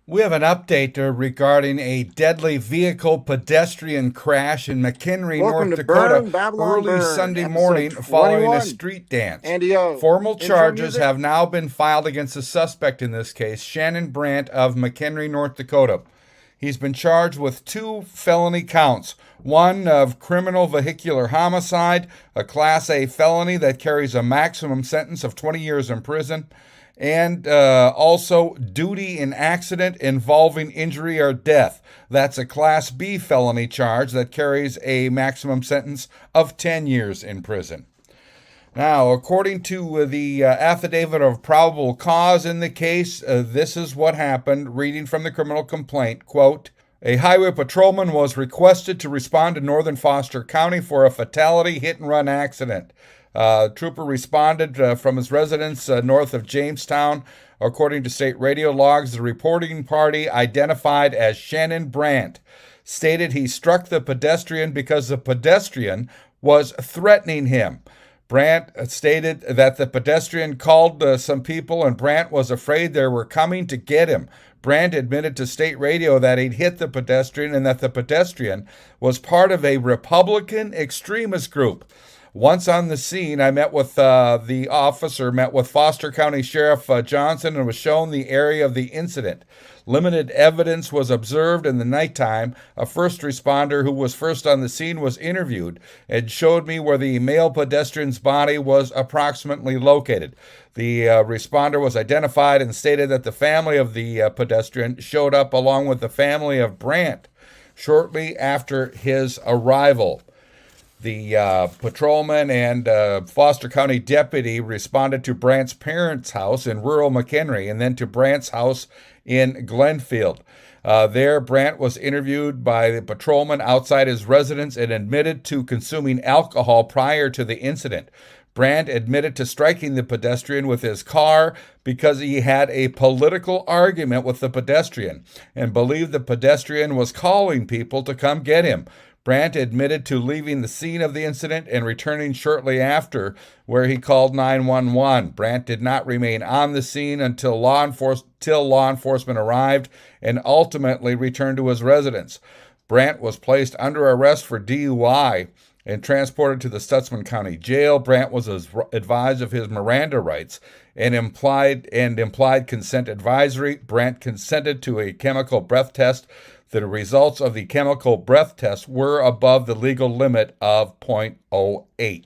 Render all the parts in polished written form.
We have an update regarding a deadly vehicle pedestrian crash in McHenry, Welcome North to Dakota, Burn, Babylon early Burn, Sunday episode morning following a 21. street dance. Andy O. Formal Intro charges music? have now been filed against the suspect in this case, Shannon Brandt of McHenry, North Dakota. He's been charged with 2 felony counts. One of criminal vehicular homicide, a Class A felony that carries a maximum sentence of 20 years in prison, and also duty in accident involving injury or death. That's a Class B felony charge that carries a maximum sentence of 10 years in prison. Now, according to the affidavit of probable cause in the case, this is what happened. Reading from the criminal complaint, quote, a highway patrolman was requested to respond to Northern Foster County for a fatality hit-and-run accident. Trooper responded from his residence north of Jamestown. According to state radio logs, the reporting party, identified as Shannon Brandt, stated he struck the pedestrian because the pedestrian was threatening him. Brandt stated that the pedestrian called some people and Brandt was afraid they were coming to get him. Brandt admitted to state radio that he'd hit the pedestrian and that the pedestrian was part of a Republican extremist group. Once on the scene, I met with the officer, met with Foster County Sheriff Johnson, and was shown the area of the incident. Limited evidence was observed in the nighttime. A first responder who was first on the scene was interviewed and showed me where the male pedestrian's body was approximately located. The responder was identified and stated that the family of the pedestrian showed up along with the family of Brandt shortly after his arrival. The patrolman and Foster County deputy responded to Brandt's parents' house in rural McHenry and then to Brandt's house in Glenfield. There, Brandt was interviewed by the patrolman outside his residence and admitted to consuming alcohol prior to the incident. Brandt admitted to striking the pedestrian with his car because he had a political argument with the pedestrian and believed the pedestrian was calling people to come get him. Brandt admitted to leaving the scene of the incident and returning shortly after, where he called 911. Brandt did not remain on the scene until law enforcement arrived and ultimately returned to his residence. Brandt was placed under arrest for DUI and transported to the Stutsman County Jail. Brandt was advised of his Miranda rights and implied consent advisory. Brandt consented to a chemical breath test. The results of the chemical breath test were above the legal limit of .08.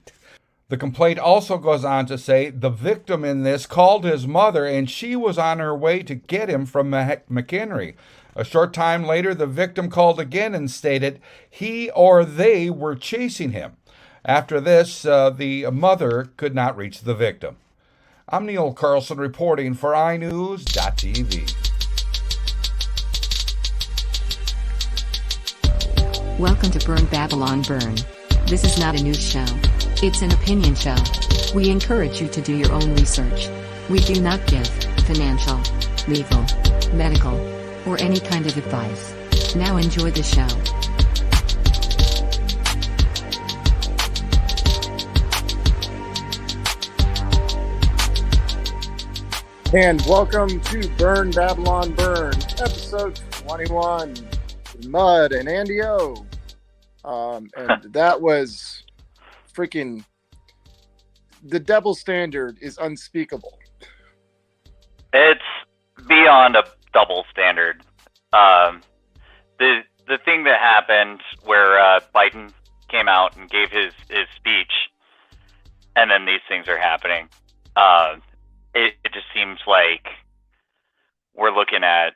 The complaint also goes on to say the victim in this called his mother and she was on her way to get him from McHenry. A short time later, the victim called again and stated he or they were chasing him. After this, the mother could not reach the victim. I'm Neil Carlson reporting for iNews.tv. Welcome to Burn Babylon Burn. This is not a news show. It's an opinion show. We encourage you to do your own research. We do not give financial, legal, medical, or any kind of advice. Now enjoy the show. And welcome to Burn, Babylon Burn, episode 21. Mud and Andy O. And that was freaking... The double standard is unspeakable. It's beyond a double standard. The thing that happened where Biden came out and gave his speech, and then these things are happening. It just seems like we're looking at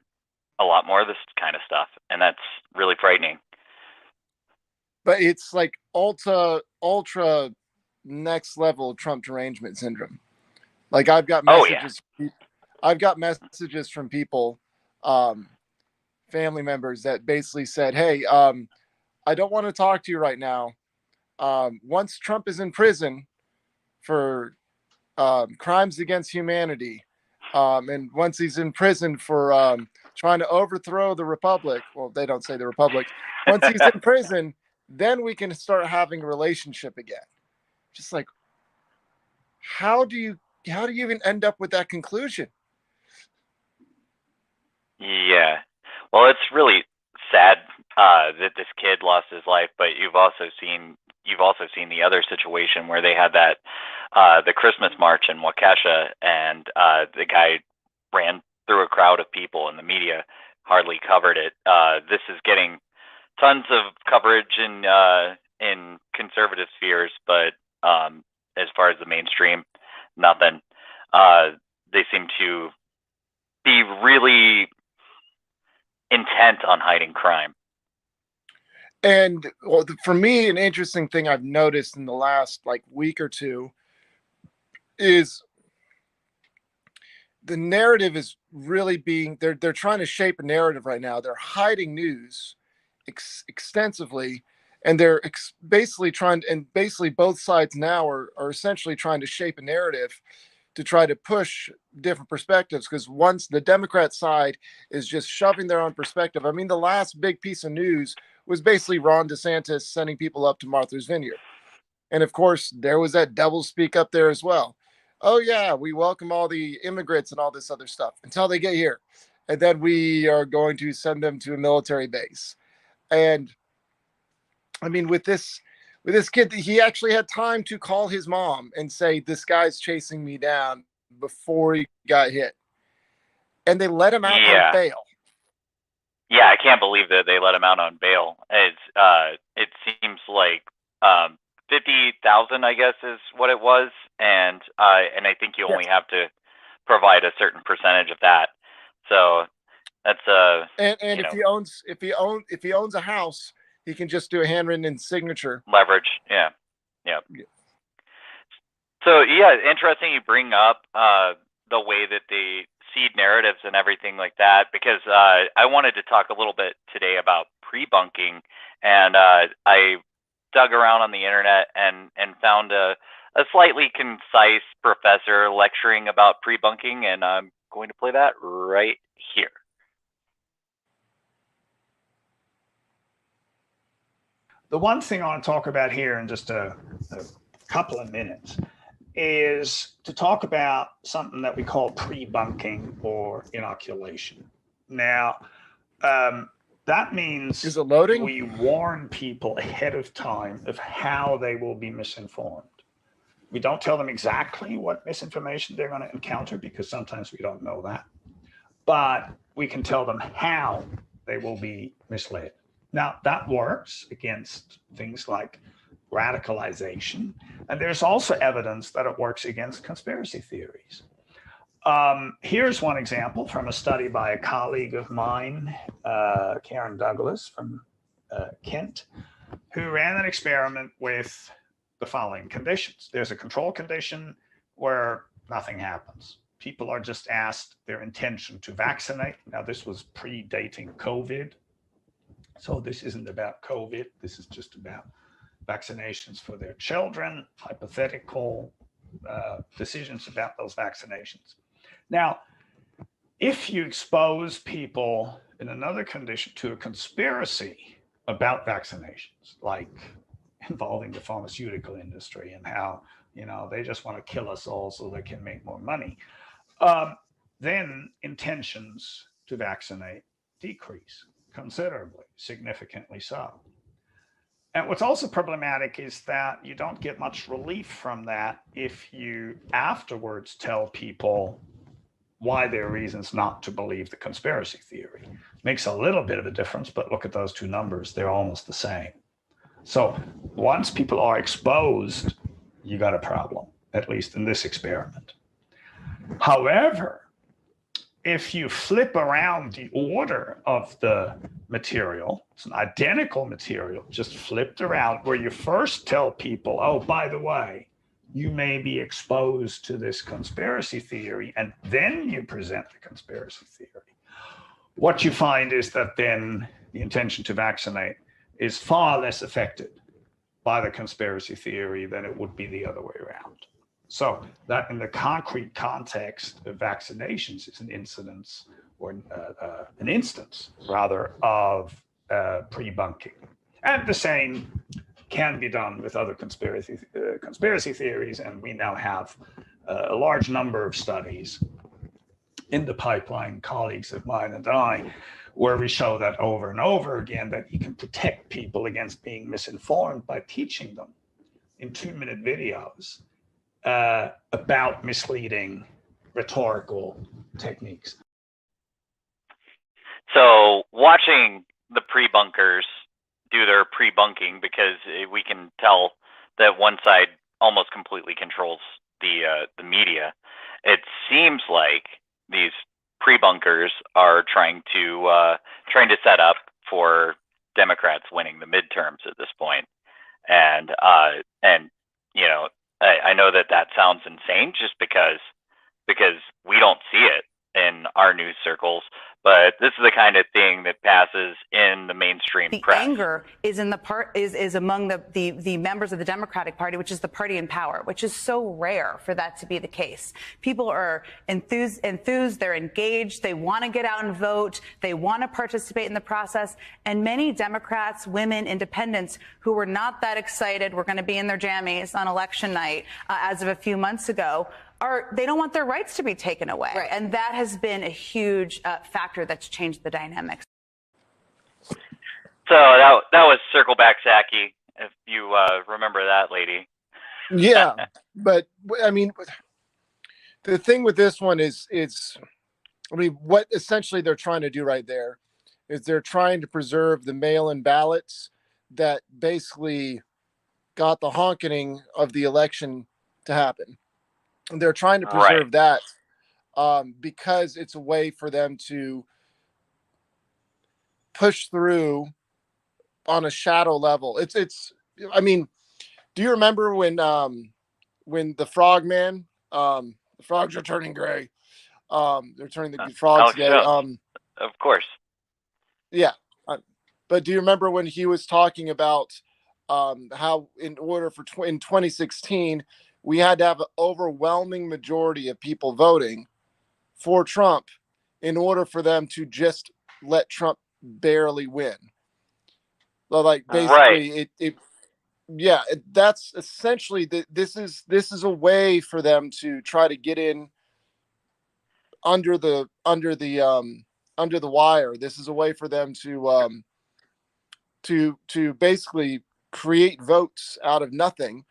a lot more of this kind of stuff, and that's really frightening. But it's like ultra next level Trump derangement syndrome. Like I've got messages. Oh, yeah. I've got messages from people, family members that basically said, "Hey, I don't want to talk to you right now. Once Trump is in prison for crimes against humanity, and once he's in prison for trying to overthrow the republic," well, they don't say the republic. Once he's in prison, then we can start having a relationship again. Just like, how do you even end up with that conclusion? Yeah. Well, it's really sad that this kid lost his life, but you've also seen the other situation where they had that the Christmas march in Waukesha, and the guy ran through a crowd of people, and the media hardly covered it. This is getting tons of coverage in conservative spheres, but as far as the mainstream, nothing. They seem to be really intent on hiding crime. And well, for me, an interesting thing I've noticed in the last week or two is the narrative is really being they're trying to shape a narrative right now. They're hiding news extensively, and they're basically both sides now are essentially trying to shape a narrative to try to push different perspectives, because once the Democrat side is just shoving their own perspective. I mean, the last big piece of news was basically Ron DeSantis sending people up to Martha's Vineyard. And of course, there was that doublespeak up there as well. Oh yeah, we welcome all the immigrants and all this other stuff until they get here. And then we are going to send them to a military base. And I mean, with this kid, he actually had time to call his mom and say, this guy's chasing me down, before he got hit. And they let him out on bail. Yeah, I can't believe that they let him out on bail. It seems like 50,000, I guess, is what it was, and I think you only have to provide a certain percentage of that. So that's and if he owns a house, he can just do a handwritten signature. Leverage, yeah. So yeah, interesting you bring up the way that they seed narratives and everything like that, because I wanted to talk a little bit today about prebunking, and I dug around on the internet and found a slightly concise professor lecturing about prebunking, and I'm going to play that right here. The one thing I want to talk about here in just a couple of minutes is to talk about something that we call prebunking or inoculation. Now, that means is it loading? We warn people ahead of time of how they will be misinformed. We don't tell them exactly what misinformation they're going to encounter, because sometimes we don't know that. But we can tell them how they will be misled. Now, that works against things like radicalization. And there's also evidence that it works against conspiracy theories. Here's one example from a study by a colleague of mine, Karen Douglas from Kent, who ran an experiment with the following conditions. There's a control condition where nothing happens. People are just asked their intention to vaccinate. Now, this was predating COVID. So this isn't about COVID. This is just about vaccinations for their children, hypothetical decisions about those vaccinations. Now, if you expose people in another condition to a conspiracy about vaccinations, like involving the pharmaceutical industry and how, they just want to kill us all so they can make more money, then intentions to vaccinate decrease considerably, significantly so. And what's also problematic is that you don't get much relief from that if you afterwards tell people why there are reasons not to believe the conspiracy theory. Makes a little bit of a difference, but look at those two numbers. They're almost the same. So once people are exposed, you got a problem, at least in this experiment. However, if you flip around the order of the material, it's an identical material, just flipped around, where you first tell people, oh, by the way, you may be exposed to this conspiracy theory, and then you present the conspiracy theory. What you find is that then the intention to vaccinate is far less affected by the conspiracy theory than it would be the other way around. So that in the concrete context of vaccinations is an instance rather of prebunking. And the same can be done with other conspiracy theories, and we now have a large number of studies in the pipeline, colleagues of mine and I, where we show that over and over again that you can protect people against being misinformed by teaching them in 2-minute videos about misleading rhetorical techniques. So watching the Prebunkers do their Prebunking, because we can tell that one side almost completely controls the media. It seems like these Prebunkers are trying to set up for Democrats winning the midterms at this point, and you know, I know that sounds insane just because we don't see it in our news circles, but this is the kind of thing that passes in the mainstream press. The anger is in is among the members of the Democratic Party, which is the party in power, which is so rare for that to be the case. People are enthused, they're engaged, they want to get out and vote, they want to participate in the process, and many Democrats, women, independents who were not that excited, were going to be in their jammies on election night as of a few months ago, they don't want their rights to be taken away. Right. And that has been a huge factor that's changed the dynamics. So that was Circle Back Saki, if you remember that lady. Yeah, but I mean, the thing with this one is, I mean, what essentially they're trying to do right there is they're trying to preserve the mail-in ballots that basically got the honking of the election to happen. They're trying to preserve that because it's a way for them to push through on a shadow level. It's. I mean, do you remember when the frogman, the frogs are turning gray? They're turning the frogs gray. Of course. Yeah, but do you remember when he was talking about how in order for in 2016? We had to have an overwhelming majority of people voting for Trump in order for them to just let Trump barely win. Like basically, that's essentially this is a way for them to try to get in under the wire. This is a way for them to basically create votes out of nothing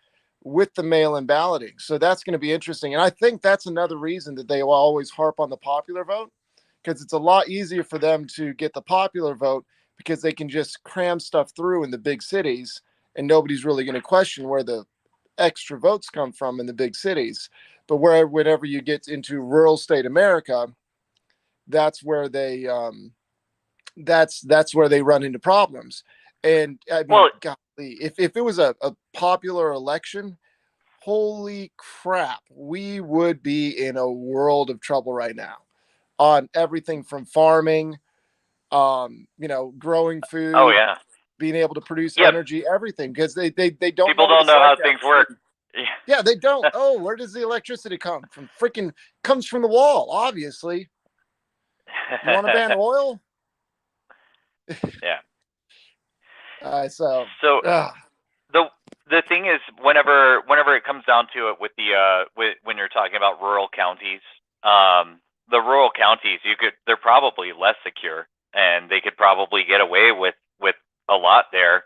with the mail-in balloting. So that's going to be interesting. And I think that's another reason that they will always harp on the popular vote, because it's a lot easier for them to get the popular vote because they can just cram stuff through in the big cities and nobody's really going to question where the extra votes come from in the big cities. But whenever you get into rural state America, that's where they that's where they run into problems. And I mean, golly, if it was a popular election, holy crap, we would be in a world of trouble right now on everything from farming, growing food. Oh yeah. Being able to produce energy, everything, because they don't. People don't know how things work. Yeah, they don't. Oh, where does the electricity come from? Comes from the wall, obviously. You want to ban oil? Yeah. So the thing is, whenever it comes down to it, with when you're talking about rural counties, the rural counties, they're probably less secure, and they could probably get away with a lot there.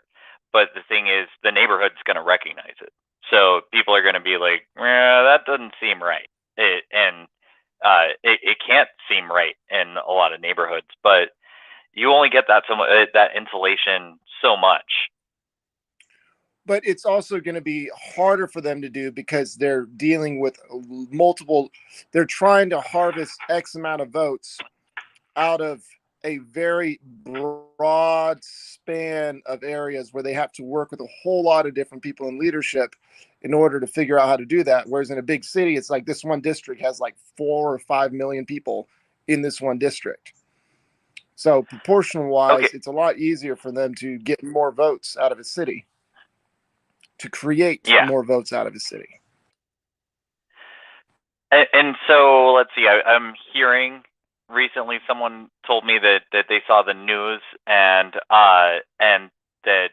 But the thing is, the neighborhood's going to recognize it, so people are going to be like, that doesn't seem right. It can't seem right in a lot of neighborhoods, but you only get that insulation so much. But it's also going to be harder for them to do because they're dealing with they're trying to harvest X amount of votes out of a very broad span of areas where they have to work with a whole lot of different people in leadership in order to figure out how to do that. Whereas in a big city, it's like this one district has like 4 or 5 million people in this one district. So proportional wise, It's a lot easier for them to get more votes out of a city, to create more votes out of a city. And so let's see, I'm hearing recently someone told me that they saw the news and that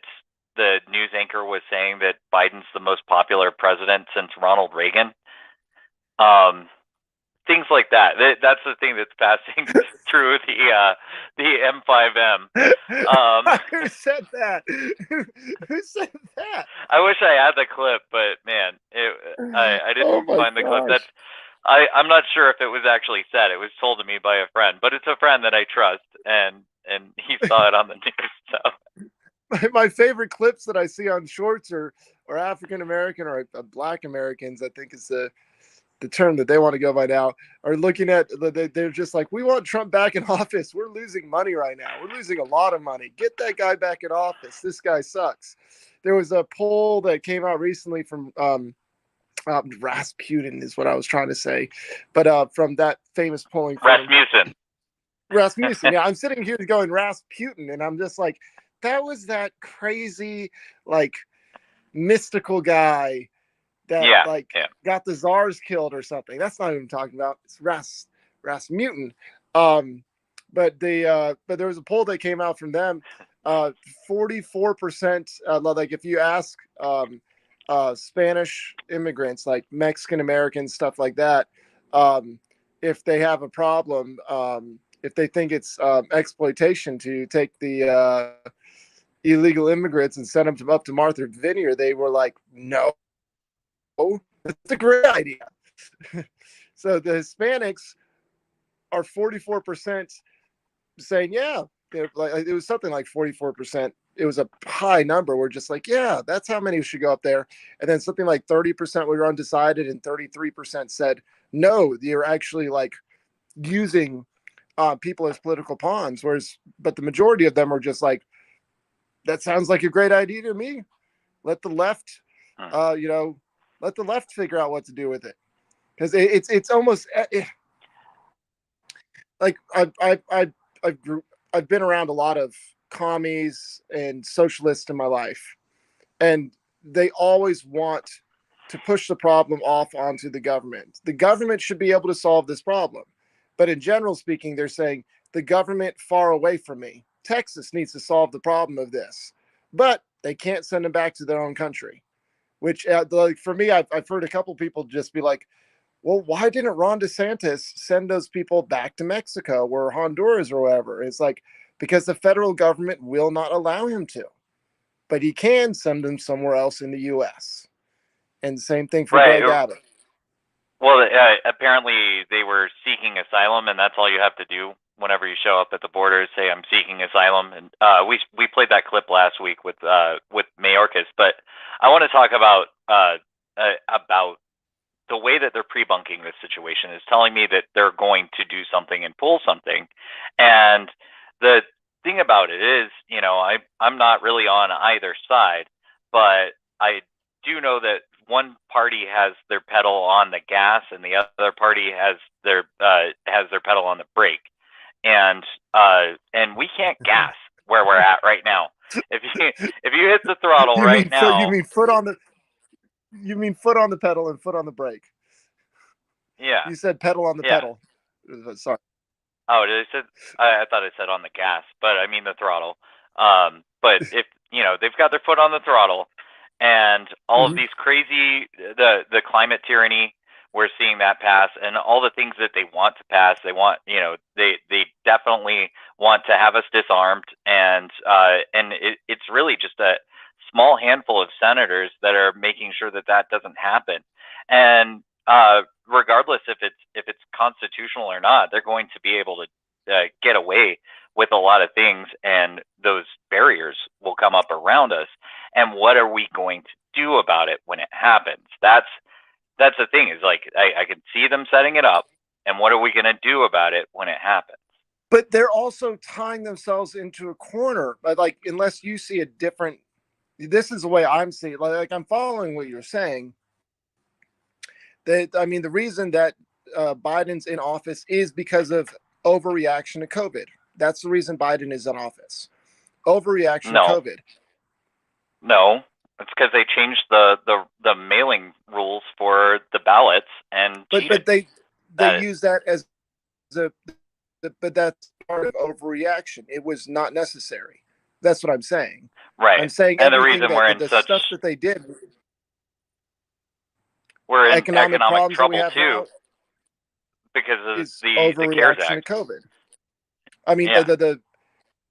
the news anchor was saying that Biden's the most popular president since Ronald Reagan. things like that. That's the thing that's passing through the M5M. Who said that? Who said that? I wish I had the clip, but man, I didn't find the clip. Gosh. I'm not sure if it was actually said. It was told to me by a friend, but it's a friend that I trust, and he saw it on the news. So my favorite clips that I see on shorts are African American or Black Americans, I think is the term that they want to go by now, are looking at, they're just like, we want Trump back in office. We're losing money right now. We're losing a lot of money. Get that guy back in office. This guy sucks. There was a poll that came out recently from Rasputin is what I was trying to say, but from that famous polling firm. Rasmussen. Yeah, I'm sitting here going Rasputin, and I'm just like, that was that crazy, like, mystical guy that got the czars killed or something. That's not what I'm talking about. It's Rasputin. But there was a poll that came out from them. 44%. Like if you ask Spanish immigrants, like Mexican Americans, stuff like that, if they have a problem, if they think it's exploitation to take the illegal immigrants and send them up to Martha's Vineyard, they were like, no. Oh, that's a great idea. So the Hispanics are 44% saying, yeah, like, it was something like 44%. It was a high number. We're just like, yeah, that's how many should go up there. And then something like 30% were undecided, and 33% said, no, you're actually like using people as political pawns. But the majority of them are just like, that sounds like a great idea to me. Let the left, let the left figure out what to do with it, because it's almost like I've been around a lot of commies and socialists in my life, and they always want to push the problem off onto the government. The government should be able to solve this problem, but in general speaking, they're saying the government far away from me, Texas, needs to solve the problem of this, but they can't send them back to their own country. Which, like for me, I've heard a couple people just be like, well, why didn't Ron DeSantis send those people back to Mexico or Honduras or wherever? It's like, because the federal government will not allow him to, but he can send them somewhere else in the U.S. And same thing for Greg Abbott. Well, apparently they were seeking asylum, and that's all you have to do whenever you show up at the border is say, I'm seeking asylum. And we played that clip last week with Mayorkas, but I want to talk about the way that they're pre-bunking this situation is telling me that they're going to do something and pull something. And the thing about it is, I'm not really on either side, but I do know that one party has their pedal on the gas and the other party has their pedal on the brake. And we can't gas where we're at right now. If you hit the throttle now, you mean foot on the pedal and foot on the brake. Yeah. You said pedal on the pedal. Sorry. Oh, I thought I said on the gas, but I mean the throttle. But if they've got their foot on the throttle, and all of these crazy the climate tyranny, we're seeing that pass, and all the things that they want to pass. They want, they definitely want to have us disarmed, and it's really just a small handful of senators that are making sure that doesn't happen. And regardless if it's constitutional or not, they're going to be able to get away with a lot of things, and those barriers will come up around us. And what are we going to do about it when it happens? That's the thing, is like, I can see them setting it up, and what are we going to do about it when it happens? But they're also tying themselves into a corner. Like, unless you see a different, this is the way I'm seeing it. Like I'm following what you're saying. The reason that Biden's in office is because of overreaction to COVID. That's the reason Biden is in office. Overreaction to COVID. No, it's because they changed the mailing rules for the ballots and but they use that as but that's part of overreaction. It was not necessary. That's what I'm saying. Right. I'm saying, and the reason we're in such stuff that they did. We're in economic trouble too. because of is the CARES overreaction to Act. COVID. I mean, Yeah.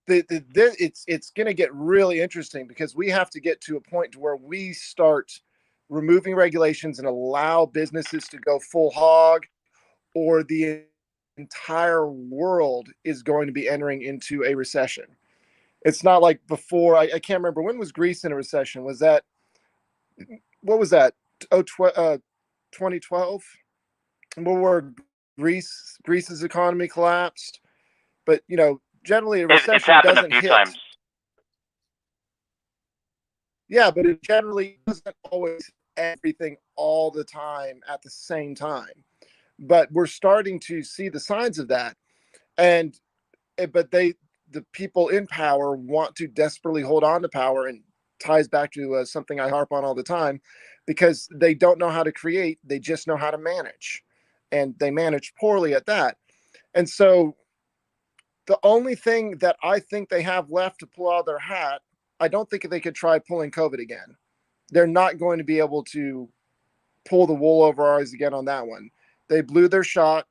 it's going to get really interesting because we have to get to a point to where we start removing regulations and allow businesses to go full hog, or the entire world is going to be entering into a recession. It's not like before. I can't remember, when was Greece in a recession? Was that, what was that? 2012, where Greece's economy collapsed. But generally a recession It's happened a doesn't few hit. times. Yeah, but it generally doesn't always everything all the time at the same time. But we're starting to see the signs of that, but the people in power want to desperately hold on to power, and ties back to something I harp on all the time, because they don't know how to create, they just know how to manage, and they manage poorly at that. And so the only thing that I think they have left to pull out of their hat, I don't think they could try pulling COVID again. They're not going to be able to pull the wool over our eyes again on that one. They blew their shot,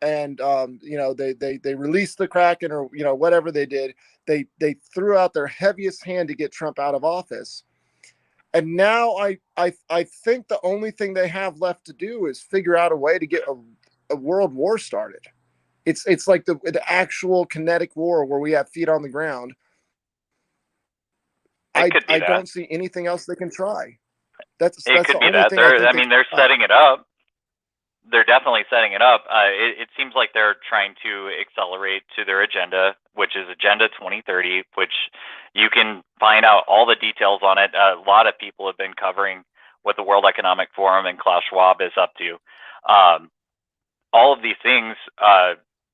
and they released the Kraken, or whatever they did. They threw out their heaviest hand to get Trump out of office. And now I think the only thing they have left to do is figure out a way to get a world war started. It's like the actual kinetic war where we have feet on the ground. I don't see anything else they can try. That's the only thing. They're setting it up. They're definitely setting it up. It seems like they're trying to accelerate to their agenda, which is Agenda 2030, which you can find out all the details on it. A lot of people have been covering what the World Economic Forum and Klaus Schwab is up to. All of these things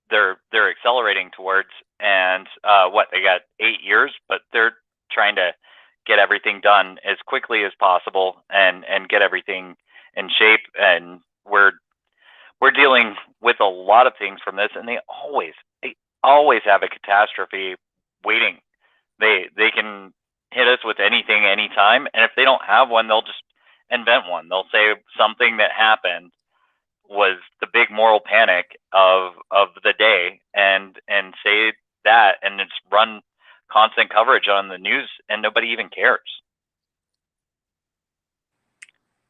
they're accelerating towards, and they got 8 years, but they're trying to get everything done as quickly as possible and get everything in shape. And we're dealing with a lot of things from this, and they always have a catastrophe waiting. They can hit us with anything, anytime, and if they don't have one, they'll just invent one. They'll say something that happened was the big moral panic of the day, and say that, and it's run constant coverage on the news, and nobody even cares.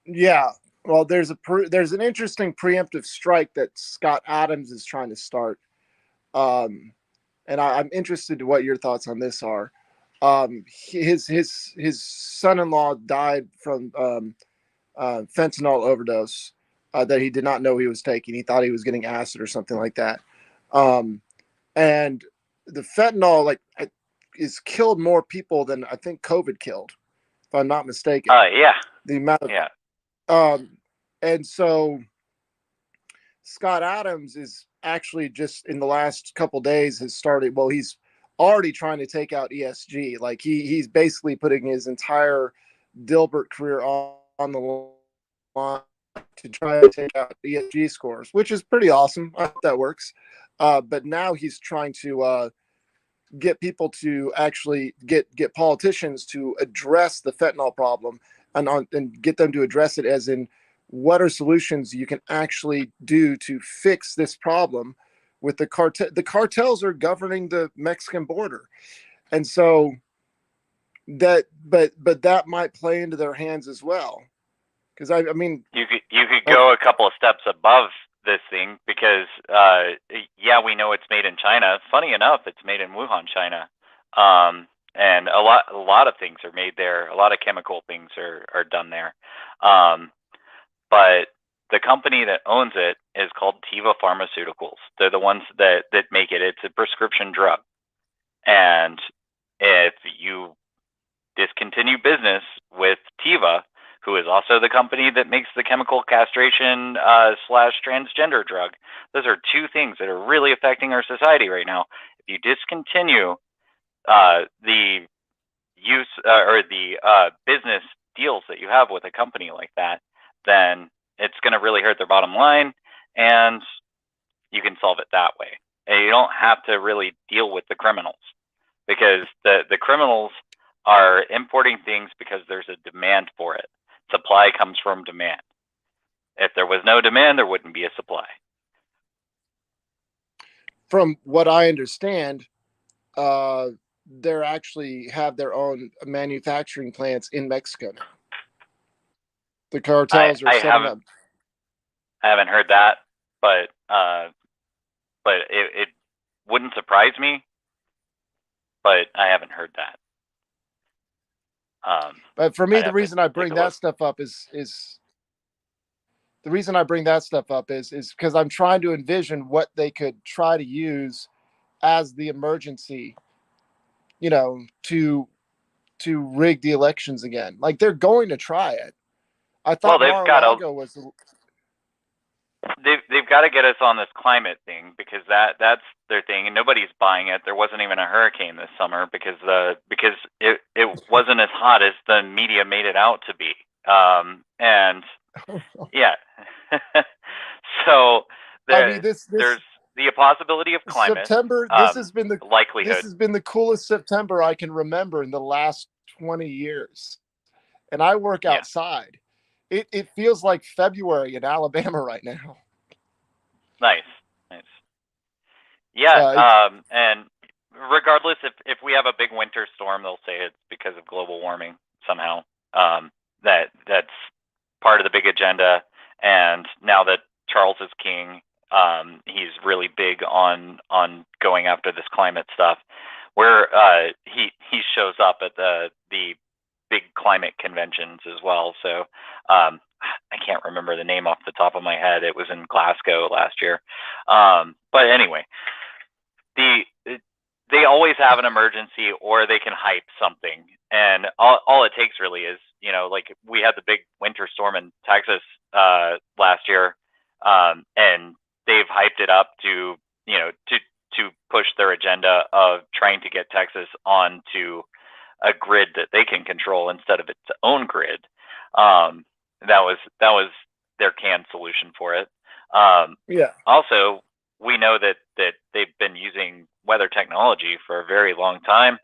Yeah. Well, there's an interesting preemptive strike that Scott Adams is trying to start, and I'm interested to what your thoughts on this are. His son-in-law died from fentanyl overdose that he did not know he was taking. He thought he was getting acid or something like that, and the fentanyl is killed more people than I think COVID killed, if I'm not mistaken. Yeah. The amount of and so Scott Adams is actually just in the last couple days has started. Well, he's already trying to take out ESG. Like he's basically putting his entire Dilbert career on the line to try to take out ESG scores, which is pretty awesome. I hope that works. But now he's trying to get people to actually get politicians to address the fentanyl problem, and get them to address it as in, what are solutions you can actually do to fix this problem with the cartel? The cartels are governing the Mexican border. And so but that might play into their hands as well. Because I mean, you could go a couple of steps above this thing, because we know it's made in China. Funny enough, it's made in Wuhan, China. And a lot of things are made there. A lot of chemical things are done there. But the company that owns it is called Teva Pharmaceuticals. They're the ones that make it. It's a prescription drug. And if you discontinue business with Teva, who is also the company that makes the chemical castration / transgender drug, those are two things that are really affecting our society right now. If you discontinue the use or the business deals that you have with a company like that, then it's going to really hurt their bottom line, and you can solve it that way. And you don't have to really deal with the criminals, because the criminals are importing things because there's a demand for it. Supply comes from demand. If there was no demand, there wouldn't be a supply. from what I understand, they're actually have their own manufacturing plants in Mexico now. The cartels are setting up. I haven't heard that, but it wouldn't surprise me. But I haven't heard that. But for me, the reason I bring that stuff up is because I'm trying to envision what they could try to use as the emergency, to rig the elections again. Like, they're going to try it. I thought Mar-a-Lago was. They've got to get us on this climate thing, because that's their thing, and nobody's buying it. There wasn't even a hurricane this summer because it wasn't as hot as the media made it out to be. And yeah, so there's the possibility of climate. September. This has been the likelihood. This has been the coolest September I can remember in the last 20 years, and I work outside. It feels like February in Alabama right now. Nice. Yeah, and regardless, if we have a big winter storm, they'll say it's because of global warming somehow. That's part of the big agenda. And now that Charles is king, he's really big on going after this climate stuff, where he shows up at the big climate conventions as well. So I can't remember the name off the top of my head. It was in Glasgow last year. But anyway, they always have an emergency, or they can hype something. And all it takes really is, like we had the big winter storm in Texas last year, and they've hyped it up to push their agenda of trying to get Texas onto a grid that they can control instead of its own grid. That was their canned solution for it. Also, we know that they've been using weather technology for a very long time.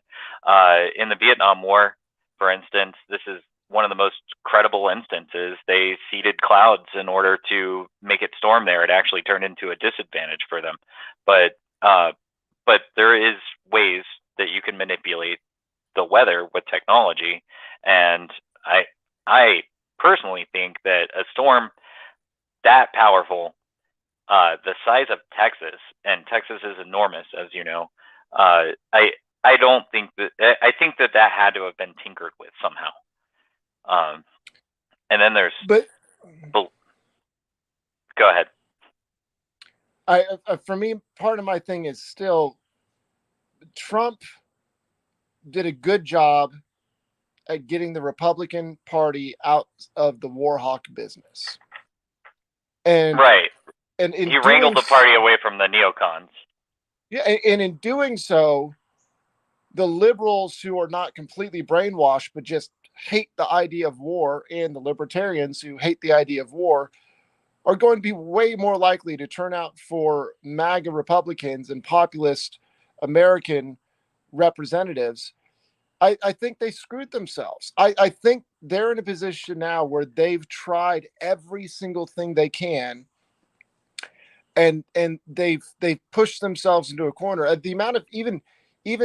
In the Vietnam War, for instance, this is one of the most credible instances. They seeded clouds in order to make it storm there. It actually turned into a disadvantage for them. But there is ways that you can manipulate the weather with technology, and I personally think that a storm that powerful, the size of Texas, and Texas is enormous, as you know, I don't think that, I think that had to have been tinkered with somehow. And then there's, go ahead. For me, part of my thing is still Trump did a good job at getting the Republican Party out of the war hawk business. And he wrangled the party away from the neocons. Yeah, and in doing so, the liberals who are not completely brainwashed but just hate the idea of war, and the libertarians who hate the idea of war, are going to be way more likely to turn out for MAGA Republicans and populist American representatives. I think they screwed themselves. I think they're in a position now where they've tried every single thing they can, and they've pushed themselves into a corner. The amount of even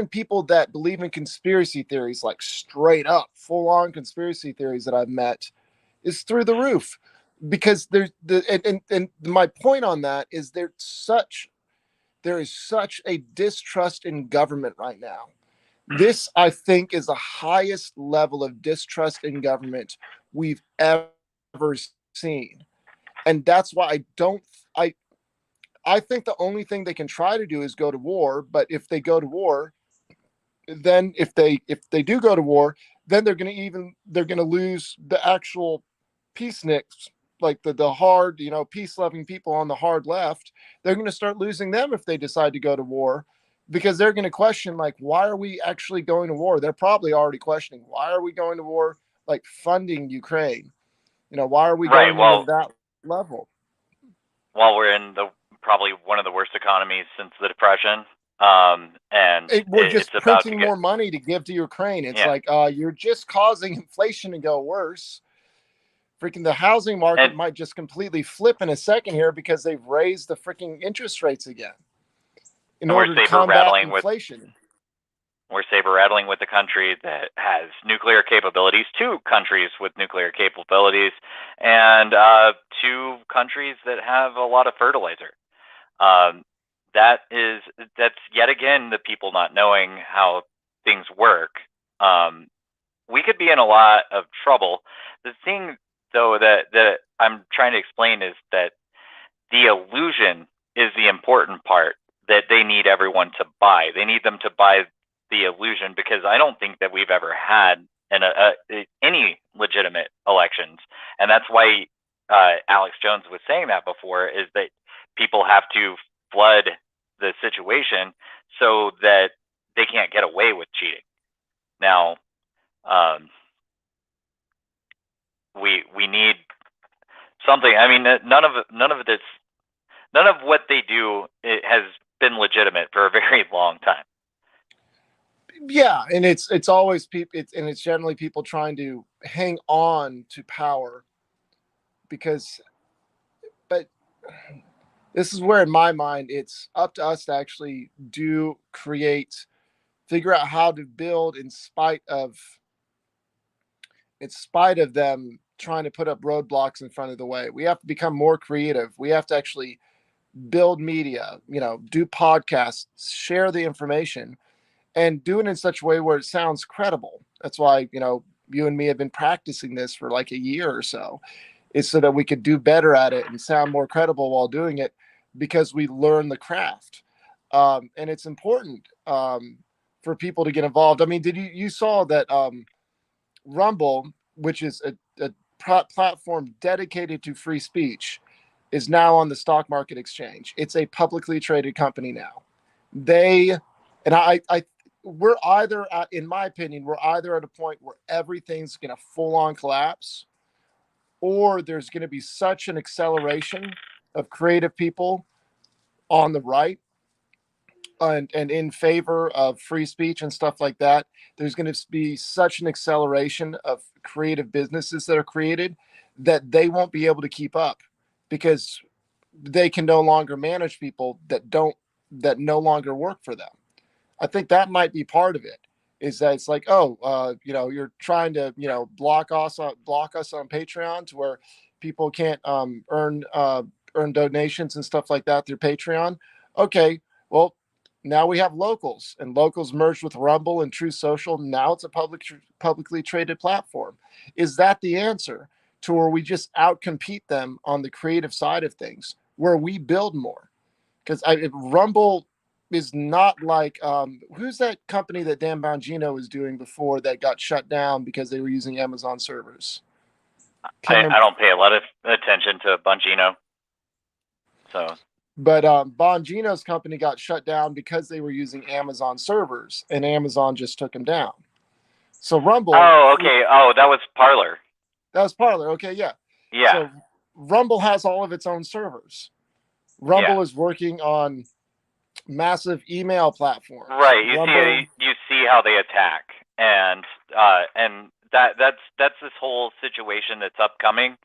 people that believe in conspiracy theories, like straight up full on conspiracy theories that I've met, is through the roof, because there's and my point on that is there is such a distrust in government right now. This, I think, is the highest level of distrust in government we've ever seen. And that's why I think the only thing they can try to do is go to war. But if they go to war, then if they do go to war, then they're going to lose the actual peaceniks, like the hard, peace-loving people on the hard left. They're going to start losing them if they decide to go to war, because they're going to question, like, why are we actually going to war? They're probably already questioning, why are we going to war? Like, funding Ukraine, why are we going to that level? While we're in probably one of the worst economies since the Depression, and we're just printing more money to give to Ukraine. It's like, you're just causing inflation to go worse. Freaking the housing market might just completely flip in a second here because they've raised the freaking interest rates again. in order to combat inflation. We're saber-rattling with a country that has nuclear capabilities, 2 countries with nuclear capabilities, and 2 countries that have a lot of fertilizer. That's yet again the people not knowing how things work. We could be in a lot of trouble. The thing, though, that I'm trying to explain is that the illusion is the important part that they need everyone to buy. They need them to buy the illusion, because I don't think that we've ever had any legitimate elections. And that's why Alex Jones was saying that before, is that people have to flood the situation so that they can't get away with cheating. Now, we need something. I mean, none of what they do, it has been legitimate for a very long time. Yeah, and it's always people, and it's generally people trying to hang on to power, but this is where, in my mind, it's up to us to actually figure out how to build in spite of them trying to put up roadblocks in front of the way. We have to become more creative. We have to actually build media, do podcasts, share the information, and do it in such a way where it sounds credible. That's why, you and me have been practicing this for like a year or so, is so that we could do better at it and sound more credible while doing it, because we learn the craft. And it's important for people to get involved. I mean, you saw that Rumble, which is a platform dedicated to free speech, is now on the stock market exchange. It's a publicly traded company now. We're either in my opinion, we're either at a point where everything's going to full on collapse, or there's going to be such an acceleration of creative people on the right and in favor of free speech and stuff like that. There's going to be such an acceleration of creative businesses that are created that they won't be able to keep up, because they can no longer manage people that no longer work for them. I think that might be part of it, is that it's like, you're trying to, block us on Patreon to where people can't earn donations and stuff like that through Patreon. Okay, well, now we have Locals, and Locals merged with Rumble and True Social. Now it's a publicly traded platform. Is that the answer to where we just outcompete them on the creative side of things, where we build more? Because Rumble is not like who's that company that Dan Bongino was doing before that got shut down because they were using Amazon servers? I don't pay a lot of attention to Bongino. But Bongino's company got shut down because they were using Amazon servers, and Amazon just took them down. So Rumble. Oh, okay. Oh, that was Parler. That was Parler. Okay, yeah. Yeah. So Rumble has all of its own servers. Rumble is working on massive email platform. Right. You see how they attack, and that's this whole situation that's upcoming.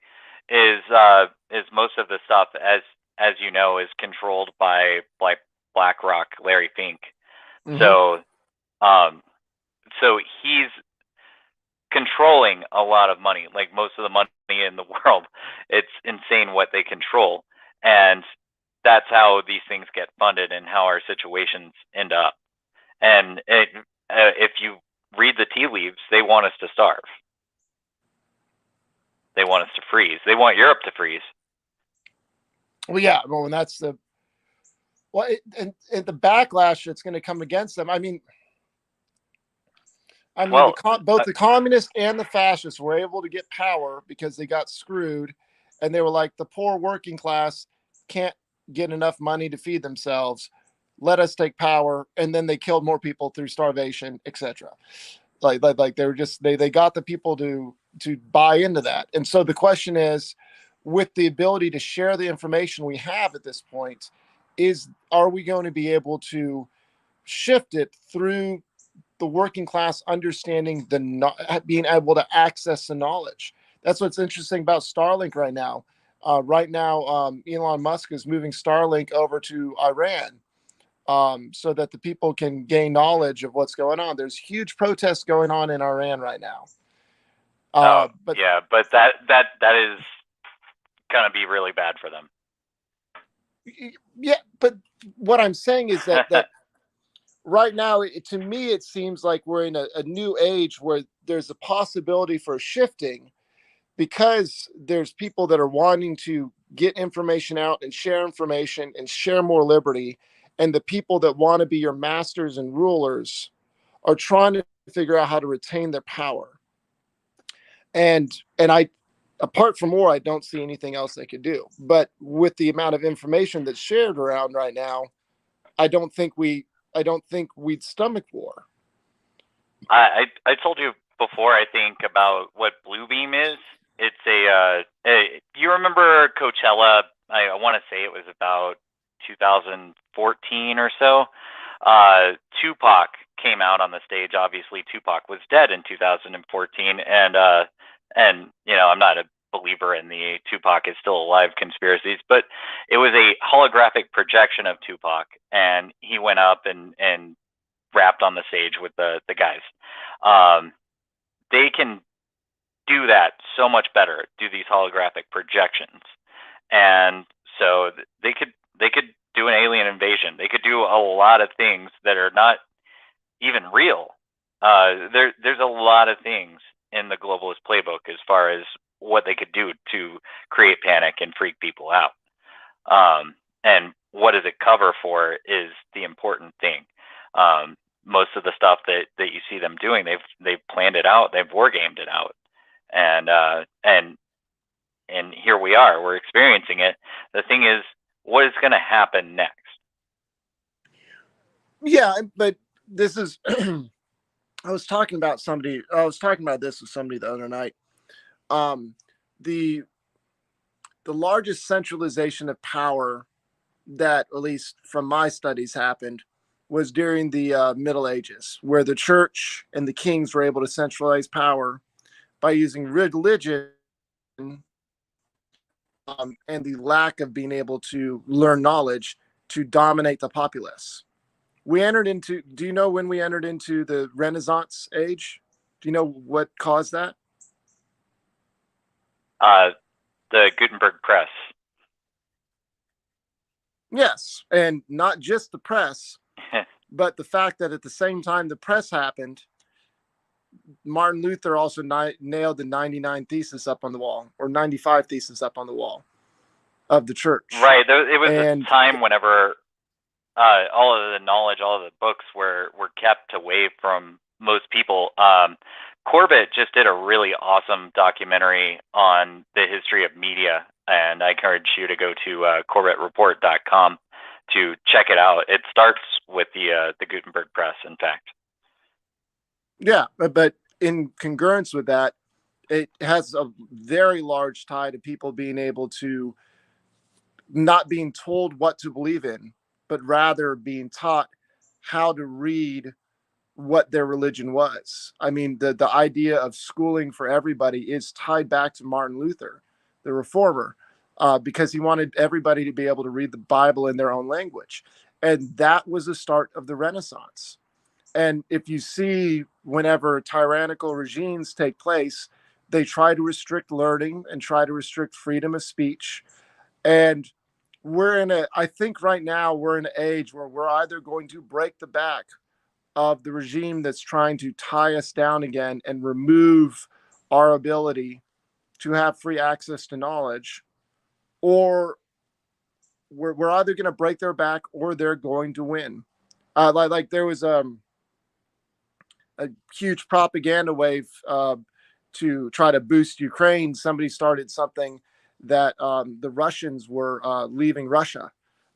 Is most of the stuff, as you know, is controlled by BlackRock, Larry Fink. Mm-hmm. So he's controlling a lot of money, like most of the money in the world. It's insane what they control, and that's how these things get funded and how our situations end up. And if you read the tea leaves, they want us to starve. They want us to freeze. They want Europe to freeze. Well, yeah. Well, and that's the backlash that's going to come against them. I mean, both the communists and the fascists were able to get power because they got screwed, and they were like, the poor working class can't get enough money to feed themselves. Let us take power, and then they killed more people through starvation, etc. Like they were just they got the people to buy into that. And so the question is, with the ability to share the information we have at this point, are we going to be able to shift it through the working class understanding being able to access the knowledge? That's what's interesting about Starlink right now. Elon Musk is moving Starlink over to Iran so that the people can gain knowledge of what's going on. There's huge protests going on in Iran right now. But that is gonna be really bad for them. Yeah, but what I'm saying is that right now, to me, it seems like we're in a new age where there's a possibility for shifting, because there's people that are wanting to get information out and share more liberty. And the people that want to be your masters and rulers are trying to figure out how to retain their power. And I, apart from war, I don't see anything else they could do. But with the amount of information that's shared around right now, I don't think we'd stomach war. I told you before, I think, about what Bluebeam is. It's you remember Coachella? I want to say it was about 2014 or so. Tupac came out on the stage. Obviously, Tupac was dead in 2014, and I'm not a believer in the Tupac is still alive conspiracies, but it was a holographic projection of Tupac, and he went up and rapped on the stage with the guys. They can do that so much better, do these holographic projections, and so they could do an alien invasion. They could do a lot of things that are not even real. There's a lot of things in the globalist playbook as far as what they could do to create panic and freak people out. And what does it cover for is the important thing. Most of the stuff that you see them doing, they've planned it out, they've war gamed it out, and here we are, we're experiencing it. The thing is, what is going to happen next? Yeah, but this is I was talking about this with somebody the other night. The largest centralization of power that, at least from my studies, happened was during the Middle Ages, where the church and the kings were able to centralize power by using religion and the lack of being able to learn knowledge to dominate the populace. Do you know when we entered into the Renaissance age? Do you know what caused that? The Gutenberg press. Yes, and not just the press, but the fact that at the same time the press happened, Martin Luther also nailed the 99 thesis up on the wall, or 95 thesis up on the wall of the church. Right. It was a time whenever all of the knowledge, all of the books were kept away from most people. Corbett just did a really awesome documentary on the history of media, and I encourage you to go to CorbettReport.com to check it out. It starts with the Gutenberg press, in fact. Yeah, but in congruence with that, it has a very large tie to people being able to not being told what to believe in, but rather being taught how to read what their religion was. I mean, the idea of schooling for everybody is tied back to Martin Luther, the reformer, because he wanted everybody to be able to read the Bible in their own language. And that was the start of the Renaissance. And if you see, whenever tyrannical regimes take place, they try to restrict learning and try to restrict freedom of speech. And I think right now we're in an age where we're either going to break the back of the regime that's trying to tie us down again and remove our ability to have free access to knowledge, or we're either going to break their back or they're going to win. Like there was a huge propaganda wave to try to boost Ukraine. Somebody started something that the Russians were leaving Russia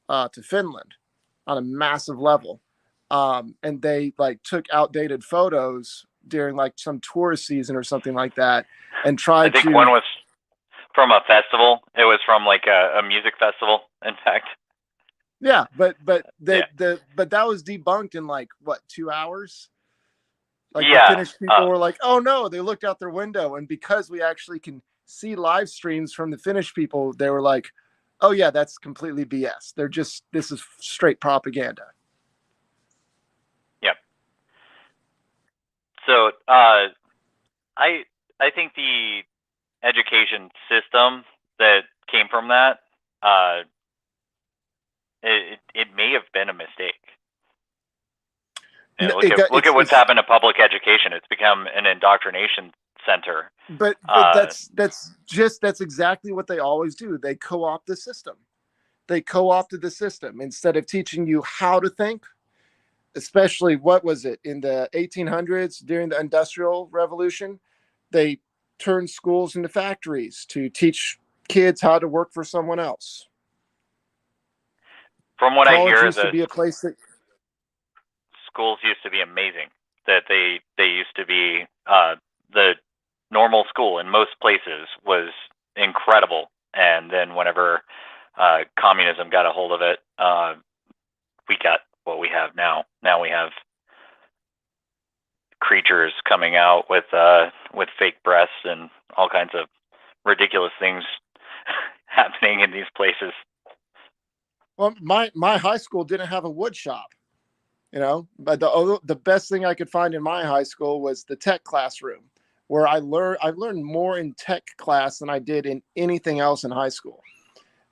to Finland on a massive level. And they took outdated photos during some tourist season or something like that, and tried to. I think one was from a festival. It was from a music festival, in fact. Yeah, but that was debunked in 2 hours. The Finnish people were like, "Oh no!" They looked out their window, and because we actually can see live streams from the Finnish people, they were like, "Oh yeah, that's completely BS. This is straight propaganda." I think the education system that came from that, it may have been a mistake. You know, look at what's happened to public education. It's become an indoctrination center. But that's exactly what they always do. They co-opt the system. They co-opted the system instead of teaching you how to think. Especially, what was it, in the 1800s during the Industrial Revolution? They turned schools into factories to teach kids how to work for someone else. From what I hear, used to be a place that schools used to be amazing. That they used to be the normal school in most places was incredible, and then whenever communism got a hold of it, we got what we have now. Now we have creatures coming out with fake breasts and all kinds of ridiculous things happening in these places. Well, my high school didn't have a wood shop, you know, but the best thing I could find in my high school was the tech classroom, where I learned more in tech class than I did in anything else in high school.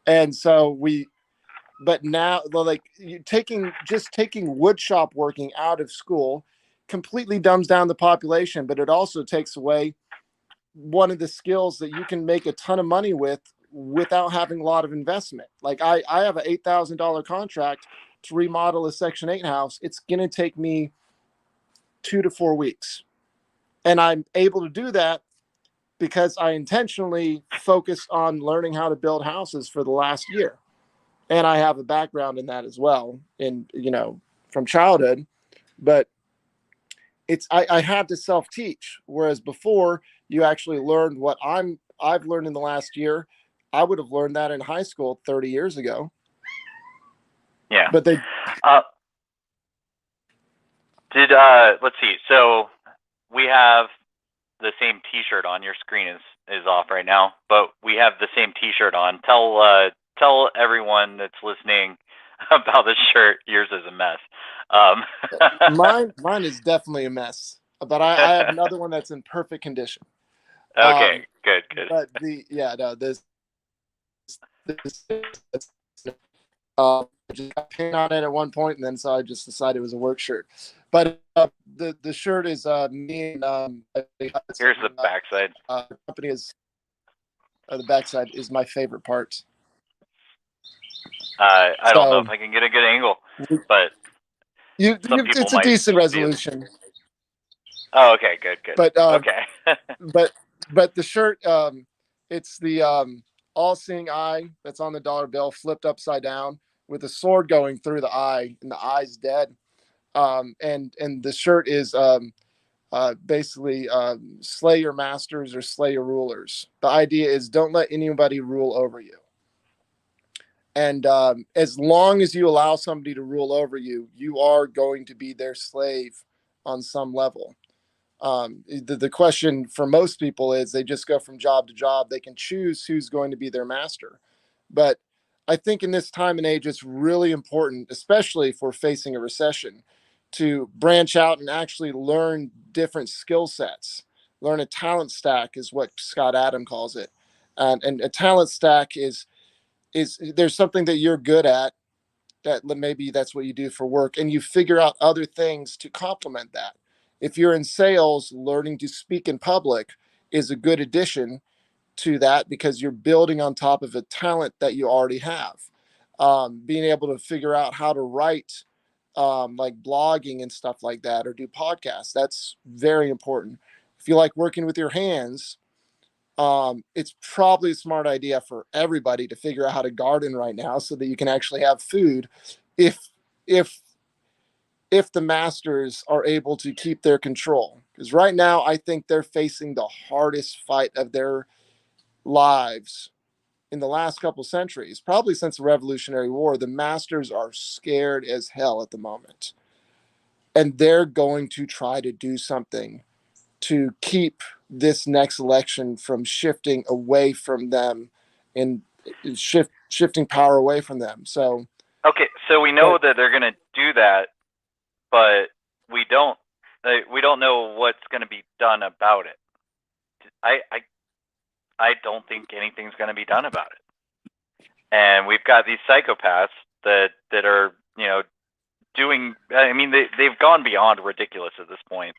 And so but now, like, taking wood shop working out of school completely dumbs down the population, but it also takes away one of the skills that you can make a ton of money with without having a lot of investment. Like, I have an $8,000 contract to remodel a Section 8 house. It's going to take me 2 to 4 weeks. And I'm able to do that because I intentionally focused on learning how to build houses for the last year. And I have a background in that as well, from childhood. But I had to self-teach, whereas before you actually learned what I've learned in the last year. I would have learned that in high school 30 years ago. Yeah. But they let's see. So we have the same T-shirt on. Your screen is off right now, but we have the same T-shirt on. Tell everyone that's listening about this shirt. Yours is a mess. Mine is definitely a mess, but I have another one that's in perfect condition. Okay, good. But I just got paint on it at one point, and then so I just decided it was a work shirt. But the shirt is me and here's the backside. The company is the backside is my favorite part. I don't know if I can get a good angle, but it's a decent resolution. Oh, okay, good. But okay. but the shirt, it's the all-seeing eye that's on the dollar bill flipped upside down with a sword going through the eye, and the eye's dead. And the shirt is basically slay your masters or slay your rulers. The idea is don't let anybody rule over you. And as long as you allow somebody to rule over you, you are going to be their slave on some level. The question for most people is they just go from job to job. They can choose who's going to be their master. But I think in this time and age, it's really important, especially if we're facing a recession, to branch out and actually learn different skill sets. Learn a talent stack is what Scott Adam calls it. And a talent stack is there's something that you're good at, that maybe that's what you do for work, and you figure out other things to complement that. If you're in sales, learning to speak in public is a good addition to that because you're building on top of a talent that you already have. Being able to figure out how to write, like blogging and stuff like that, or do podcasts, that's very important. If you like working with your hands, it's probably a smart idea for everybody to figure out how to garden right now so that you can actually have food if the masters are able to keep their control. Because right now I think they're facing the hardest fight of their lives in the last couple centuries, probably since the Revolutionary War. The masters are scared as hell at the moment, and they're going to try to do something to keep this next election from shifting away from them and shifting power away from them. So okay, so we know that they're going to do that, but we don't we don't know what's going to be done about it. I don't think anything's going to be done about it. And we've got these psychopaths that are, you know, doing. I mean, they've gone beyond ridiculous at this point.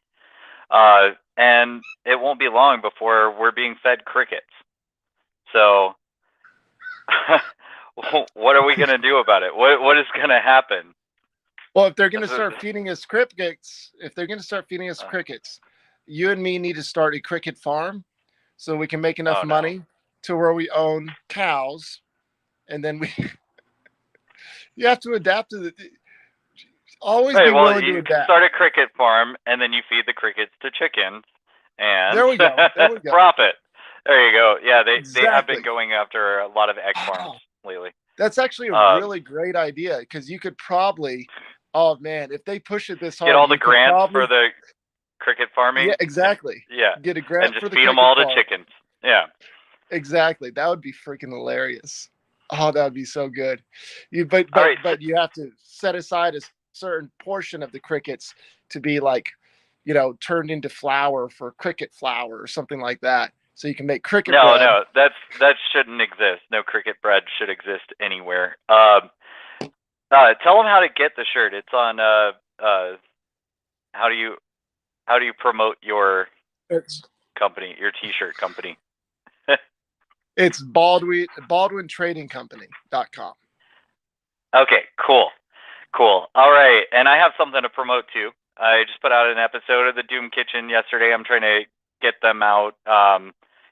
And it won't be long before we're being fed crickets. So, what are we going to do about it? What is going to happen? Well, if they're going to start feeding us crickets, you and me need to start a cricket farm so we can make enough money to where we own cows, and then you have to adapt to the. Always be willing to adapt. Start a cricket farm, and then you feed the crickets to chickens, and there we go. Profit. There you go. Yeah, they have been going after a lot of egg farms lately. That's actually a really great idea, because you could probably, oh man, if they push it this hard, get all the grants for the cricket farming. Yeah, exactly. Yeah, get a grant and for just the feed them all to chickens. Yeah, exactly. That would be freaking hilarious. Oh, that would be so good. But you have to set aside a certain portion of the crickets to be like, you know, turned into flour for cricket flour or something like that, so you can make cricket bread. No, that shouldn't exist. No cricket bread should exist anywhere. Tell them how to get the shirt. It's on how do you promote your company, your t-shirt company? It's BaldwinTradingCompany.com. Okay, cool. All right, and I have something to promote too. I just put out an episode of the Doom Kitchen yesterday. I'm trying to get them out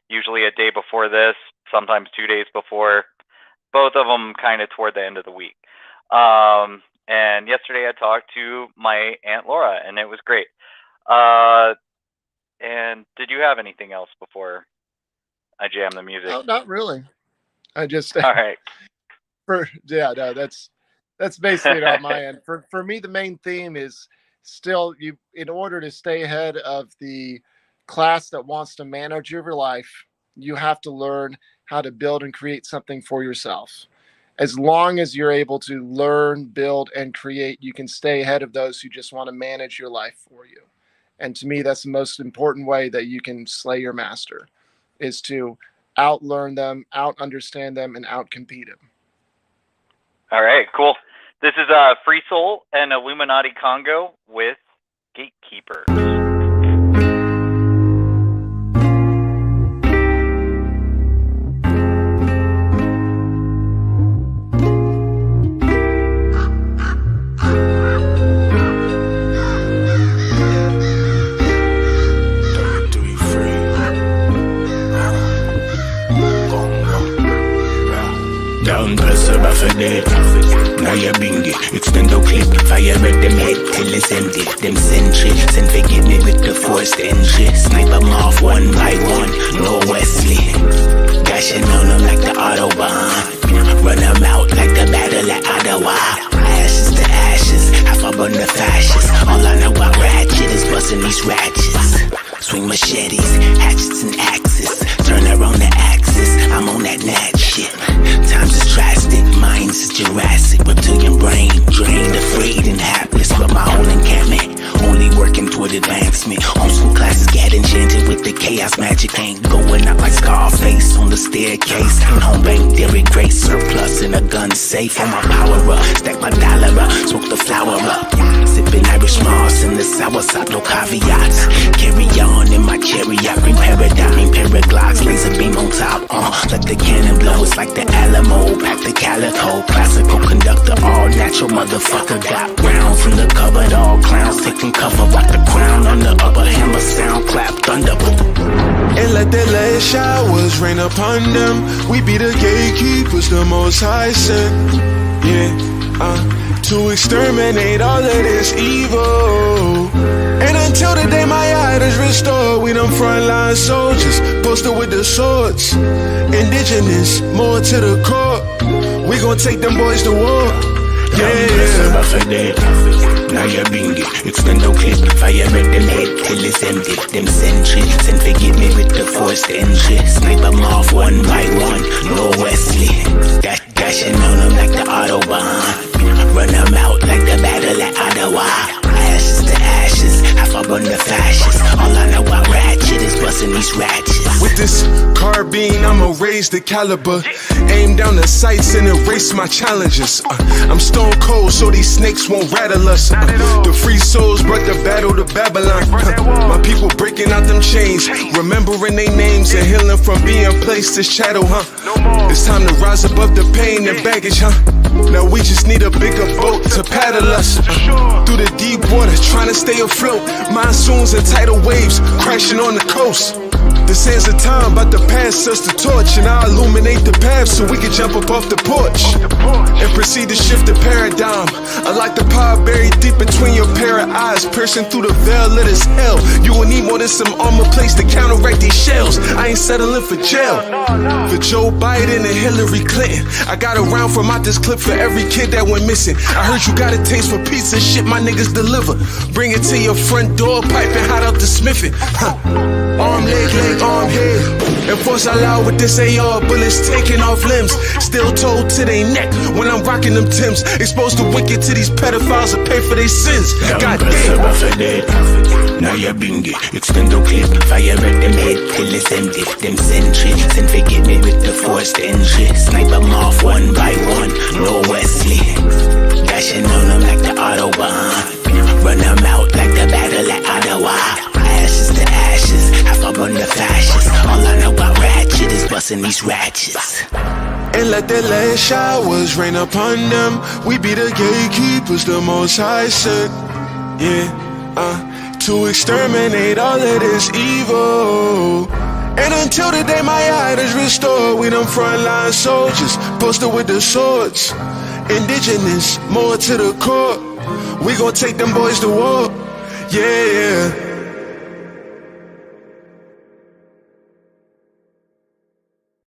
usually a day before this, sometimes 2 days before. Both of them kind of toward the end of the week. And yesterday I talked to my Aunt Laura, and it was great. And did you have anything else before I jam the music? No, not really. I just all right. That's basically it on my end. For me, the main theme is still, you, in order to stay ahead of the class that wants to manage your life, you have to learn how to build and create something for yourself. As long as you're able to learn, build, and create, you can stay ahead of those who just want to manage your life for you. And to me, that's the most important way that you can slay your master, is to out-learn them, out-understand them, and out-compete them. All right, cool. This is Free Soul and Illuminati Congo with Gatekeepers. Now you bing it, extendo clip, fire at them head till it's empty. Them sentries, and forgive me with the forced entry. Snipe them off one by one, no Wesley. Dashing on them like the Autobahn. Run them out like the battle at Ottawa. Ashes to ashes, half up on the fascists. All I know about ratchet is busting these ratchets. Swing machetes, hatchets and axes. Turn around the axis, I'm on that nat shit. Times is drastic, minds is Jurassic. Reptilian brain, drained, afraid and hapless. But my whole encampment, only working toward advancement. Homeschool classes get enchanted with the chaos magic. Ain't going out like Scarface on the staircase. In home bank, Derrick Grace, surplus in a gun safe. On my power up, stack my dollar up, smoke the flower up. Sipping Irish Moss in the sour sop, no caveats. Carry on in my chariot, green paradigm, paraglocks, laser beam on top. Let the cannon blow, it's like the Alamo, pack the calico. Classical conductor, all natural motherfucker. Got rounds from the cupboard, all clowns taking cover. Rock the crown on the upper hammer, sound clap, thunder. And let the last showers rain upon them. We be the gatekeepers, the most high sent. To exterminate all of this evil. And until the day my art is restored, we them frontline soldiers, posted with the swords. Indigenous, more to the core. We gon' take them boys to war. Now you bing it, extendo clip, fire at them head till it's empty. Them sentries, and forgive me with the forced entry. Snipe them off one by one, no Wesley. Dashing on them like the Autobahn. Run them out like the battle at Ottawa. Ashes to ashes, half up on the fascists. All I know about ratchet is busting these ratchets. With this carbine, I'ma raise the caliber. Aim down the sights and erase my challenges. I'm stone cold, so these snakes won't rattle us. The free souls brought the battle to Babylon. My people breaking out them chains, remembering their names and healing from being placed as shadow, It's time to rise above the pain and baggage, Now we just need a bigger boat to paddle us through the deep water, trying to stay afloat. Monsoons and tidal waves crashing on the coast. The sands of time about to pass us the torch, and I'll illuminate the path so we can jump up off the porch and proceed to shift the paradigm. Unlike the power buried deep between your pair of eyes, piercing through the veil of this hell. You will need more than some armor placed to counteract these shells. I ain't settling for jail. For Joe Biden and Hillary Clinton, I got a round from out this clip for every kid that went missing. I heard you got a taste for pizza, shit my niggas deliver. Bring it to your front door, piping hot out the smithing. Arm, leg, arm, head. Enforce our law with this AR, bullets taking off limbs. Still told to their neck when I'm rocking them Timbs. Exposed to wicked to these pedophiles to pay for their sins. God damn. Now you're bingy, extendo clip, fire at them head till it's empty. Them sentry, send forget me with the forced entry. Snipe them off one by one, no Wesley. Dashing on them like the Autobahn. Run them out like the battle at Ottawa. Ashes to ashes, half up on the fascists. All I know about ratchet is busting these ratchets. And let the last showers rain upon them. We be the gatekeepers, the Most High said. To exterminate all of this evil. And until the day my eye is restored, we them frontline soldiers, posted with the swords. Indigenous, more to the core. We gon' take them boys to war. Yeah.